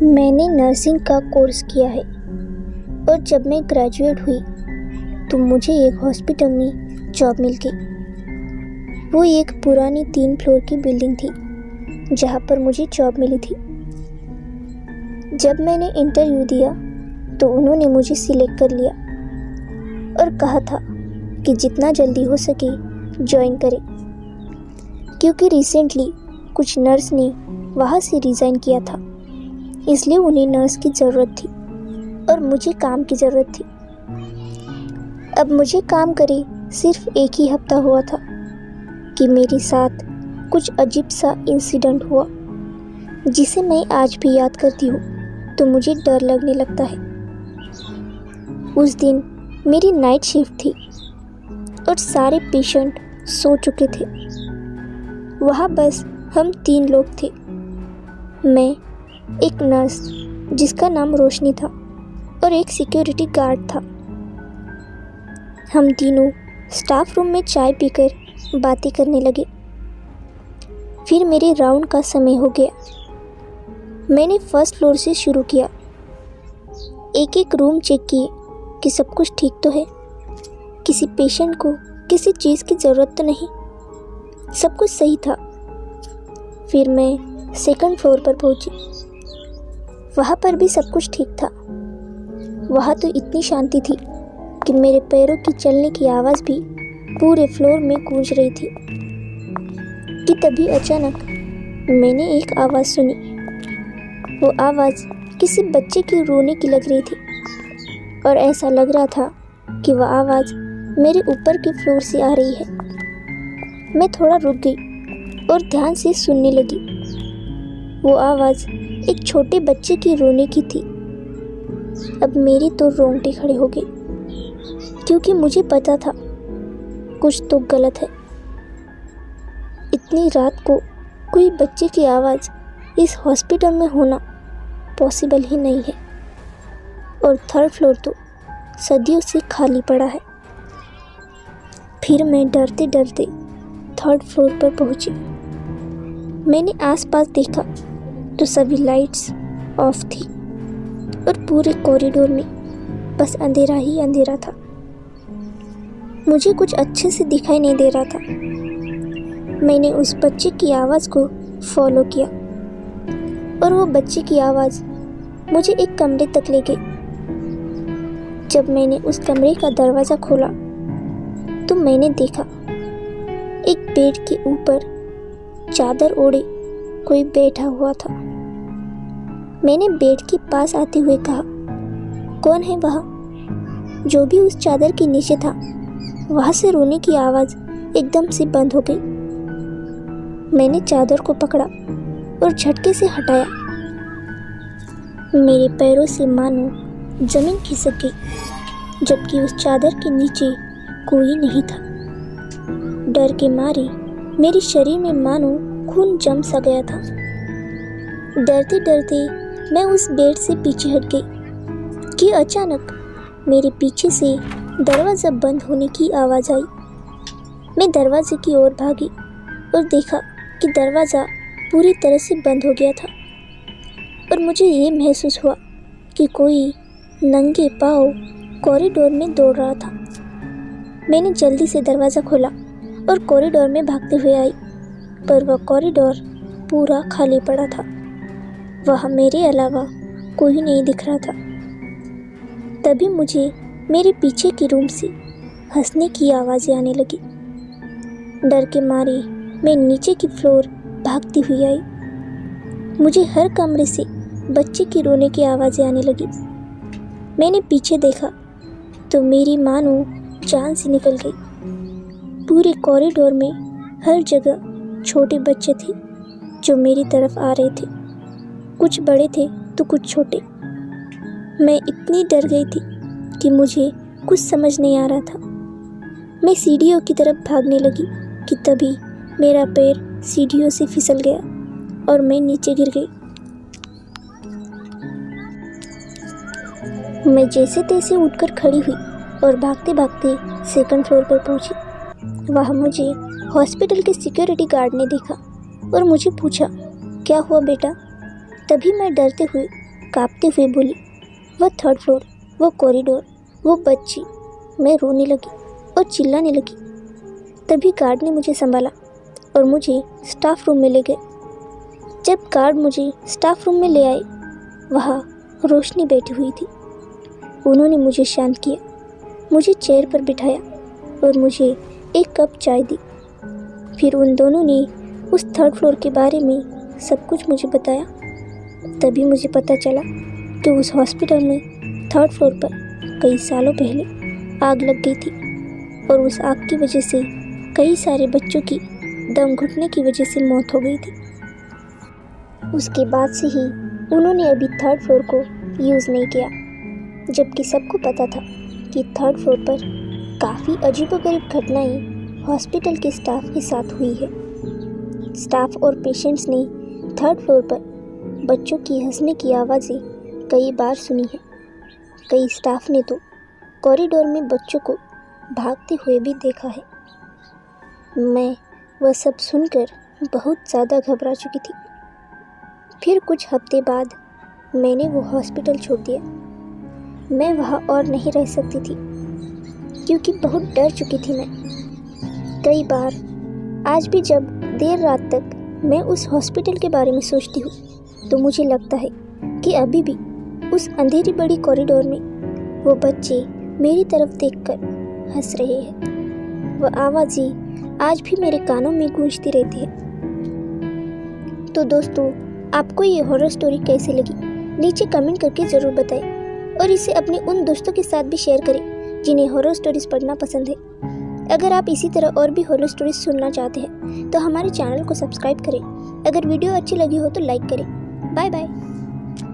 मैंने नर्सिंग का कोर्स किया है और जब मैं ग्रेजुएट हुई तो मुझे एक हॉस्पिटल में जॉब मिल गई। वो एक पुरानी 3 फ्लोर की बिल्डिंग थी जहाँ पर मुझे जॉब मिली थी। जब मैंने इंटरव्यू दिया तो उन्होंने मुझे सिलेक्ट कर लिया और कहा था कि जितना जल्दी हो सके ज्वाइन करें, क्योंकि रिसेंटली कुछ नर्स ने वहाँ से रिज़ाइन किया था, इसलिए उन्हें नर्स की ज़रूरत थी और मुझे काम की ज़रूरत थी। अब मुझे काम करे सिर्फ 1 ही हफ्ता हुआ था कि मेरे साथ कुछ अजीब सा इंसिडेंट हुआ जिसे मैं आज भी याद करती हूँ तो मुझे डर लगने लगता है। उस दिन मेरी नाइट शिफ्ट थी और सारे पेशेंट सो चुके थे। वहाँ बस हम 3 लोग थे, मैं, एक नर्स जिसका नाम रोशनी था और एक सिक्योरिटी गार्ड था। हम तीनों स्टाफ रूम में चाय पीकर बातें करने लगे। फिर मेरे राउंड का समय हो गया। मैंने फर्स्ट फ्लोर से शुरू किया। एक एक रूम चेक किए कि सब कुछ ठीक तो है, किसी पेशेंट को किसी चीज़ की ज़रूरत तो नहीं, सब कुछ सही था। फिर मैं सेकंड फ्लोर पर पहुंची। वहाँ पर भी सब कुछ ठीक था। वहाँ तो इतनी शांति थी कि मेरे पैरों की चलने की आवाज़ भी पूरे फ्लोर में गूंज रही थी कि तभी अचानक मैंने एक आवाज़ सुनी। वो आवाज़ किसी बच्चे की रोने की लग रही थी और ऐसा लग रहा था कि वह आवाज़ मेरे ऊपर के फ्लोर से आ रही है। मैं थोड़ा रुक गई और ध्यान से सुनने लगी। वो आवाज़ एक छोटे बच्चे की रोने की थी। अब मेरे तो रोंगटे खड़े हो गए, क्योंकि मुझे पता था कुछ तो गलत है। इतनी रात को कोई बच्चे की आवाज़ इस हॉस्पिटल में होना पॉसिबल ही नहीं है, और 3rd फ्लोर तो सदियों से खाली पड़ा है। फिर मैं डरते डरते 3rd फ्लोर पर पहुंची। मैंने आसपास देखा तो सभी लाइट्स ऑफ थी और पूरे कॉरिडोर में बस अंधेरा ही अंधेरा था। मुझे कुछ अच्छे से दिखाई नहीं दे रहा था। मैंने उस बच्चे की आवाज़ को फॉलो किया और वो बच्चे की आवाज़ मुझे एक कमरे तक ले गई। जब मैंने उस कमरे का दरवाज़ा खोला तो मैंने देखा एक बेड के ऊपर चादर ओढ़े कोई बैठा हुआ था। मैंने बेड के पास आते हुए कहा, कौन है वहाँ? जो भी उस चादर के नीचे था वहाँ से रोने की आवाज़ एकदम से बंद हो गई। मैंने चादर को पकड़ा और झटके से हटाया। मेरे पैरों से मानो ज़मीन खिसक गई, जबकि उस चादर के नीचे कोई नहीं था। डर के मारे मेरे शरीर में मानो खून जम सा गया था। डरते डरते मैं उस बेड से पीछे हट गई कि अचानक मेरे पीछे से दरवाज़ा बंद होने की आवाज़ आई। मैं दरवाजे की ओर भागी और देखा कि दरवाज़ा पूरी तरह से बंद हो गया था और मुझे ये महसूस हुआ कि कोई नंगे पाँव कॉरिडोर में दौड़ रहा था। मैंने जल्दी से दरवाज़ा खोला और कॉरिडोर में भागते हुए आई, पर वह कॉरिडोर पूरा खाली पड़ा था। वहाँ मेरे अलावा कोई नहीं दिख रहा था। तभी मुझे मेरे पीछे के रूम से हंसने की आवाज़ें आने लगी। डर के मारे मैं नीचे की फ्लोर भागती हुई आई। मुझे हर कमरे से बच्चे की रोने की आवाज़ें आने लगी। मैंने पीछे देखा तो मेरी मानो जान से निकल गई। पूरे कॉरिडोर में हर जगह छोटे बच्चे थे जो मेरी तरफ आ रहे थे। कुछ बड़े थे तो कुछ छोटे। मैं इतनी डर गई थी कि मुझे कुछ समझ नहीं आ रहा था। मैं सीढ़ियों की तरफ भागने लगी कि तभी मेरा पैर सीढ़ियों से फिसल गया और मैं नीचे गिर गई। मैं जैसे तैसे उठकर खड़ी हुई और भागते भागते 2nd फ्लोर पर पहुंची। वहाँ मुझे हॉस्पिटल के सिक्योरिटी गार्ड ने देखा और मुझे पूछा, क्या हुआ बेटा? तभी मैं डरते हुए कांपते हुए बोली, वो 3rd फ्लोर, वो कॉरिडोर, वो बच्ची। मैं रोने लगी और चिल्लाने लगी। तभी गार्ड ने मुझे संभाला और मुझे स्टाफ रूम में ले गए। जब गार्ड मुझे स्टाफ रूम में ले आए, वहाँ रोशनी बैठी हुई थी। उन्होंने मुझे शांत किया, मुझे चेयर पर बिठाया और मुझे एक कप चाय दी। फिर उन दोनों ने उस 3rd फ्लोर के बारे में सब कुछ मुझे बताया। तभी मुझे पता चला कि उस हॉस्पिटल में 3rd फ्लोर पर कई सालों पहले आग लग गई थी और उस आग की वजह से कई सारे बच्चों की दम घुटने की वजह से मौत हो गई थी। उसके बाद से ही उन्होंने अभी 3rd फ्लोर को यूज़ नहीं किया, जबकि सबको पता था कि 3rd फ्लोर पर काफ़ी अजीबोगरीब घटनाएं हॉस्पिटल के स्टाफ के साथ हुई है। स्टाफ और पेशेंट्स ने 3rd फ्लोर पर बच्चों की हंसने की आवाज़ें कई बार सुनी है। कई स्टाफ ने तो कॉरिडोर में बच्चों को भागते हुए भी देखा है। मैं वह सब सुनकर बहुत ज़्यादा घबरा चुकी थी। फिर कुछ हफ्ते बाद मैंने वो हॉस्पिटल छोड़ दिया। मैं वहाँ और नहीं रह सकती थी क्योंकि बहुत डर चुकी थी मैं। कई बार आज भी जब देर रात तक मैं उस हॉस्पिटल के बारे में सोचती हूँ तो मुझे लगता है कि अभी भी उस अंधेरी बड़ी कॉरिडोर में वो बच्चे मेरी तरफ देखकर हंस रहे हैं। वह आवाज़ें आज भी मेरे कानों में गूंजती रहती है। तो दोस्तों, आपको ये हॉरर स्टोरी कैसी लगी नीचे कमेंट करके ज़रूर बताएं और इसे अपने उन दोस्तों के साथ भी शेयर करें जिन्हें हॉरर स्टोरीज पढ़ना पसंद है। अगर आप इसी तरह और भी हॉरर स्टोरीज सुनना चाहते हैं तो हमारे चैनल को सब्सक्राइब करें। अगर वीडियो अच्छी लगी हो तो लाइक करें। Bye bye.